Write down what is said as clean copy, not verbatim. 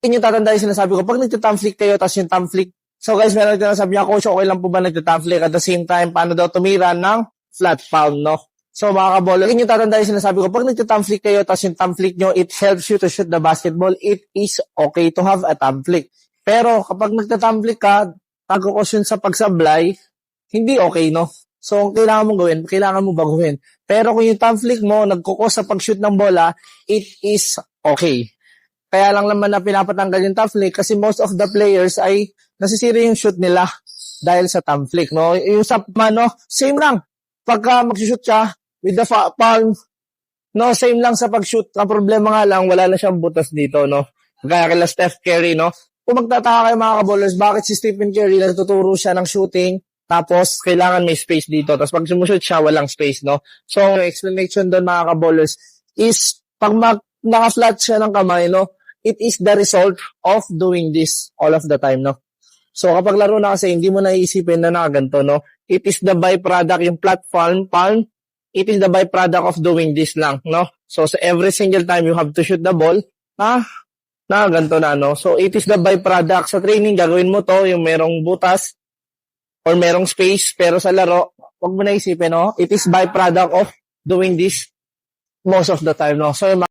Yun yung tatanda yung sinasabi ko. Pag nagtathumb flick kayo, tapos yung thumb flick. So guys, meron din sabi niya, coach, okay lang po ba nagtathumb flick at the same time, paano daw tumira ng flat palm, no? So mga kabolo, yun yung tatanda yung sinasabi ko. Pag nagtathumb flick kayo, tapos yung thumb flick nyo, it helps you to shoot the basketball. It is okay to have a thumb flick. Pero kapag nagtathumb flick ka, pag-cause yun sa pagsablay, hindi okay, no? So, kailangan mong gawin, kailangan mo baguhin. Pero kung yung thumb flick mo, nagkukos sa pag-shoot ng bola, it is okay. Kaya lang naman na pinapatanggal yung thumb flick kasi most of the players ay nasisira yung shoot nila dahil sa thumb flick, no? Yung sa mano, same lang. Pagka mag-shoot siya with the palm, no, same lang sa pag-shoot. Ang problema nga lang, wala na siyang butas dito, no? Kaya kila Steph Curry, no? Kung magtataka kayo mga kaballers, bakit si Stephen Curry natuturo siya ng shooting, tapos kailangan may space dito. Tapos pag sumushoot siya, walang space, no? So, explanation doon mga kaballers is, pag naka-flat siya ng kamay, no? It is the result of doing this all of the time, no? So, kapag laro na kasi, hindi mo naiisipin na nakaganto, no? It is the byproduct, yung flat palm, it is the byproduct of doing this lang, no? So, every single time you have to shoot the ball, ganito na, no? So, it is the byproduct. Sa training, gagawin mo to, yung merong butas or merong space, pero sa laro, huwag mo na isipin, no? It is byproduct of doing this most of the time, no? So,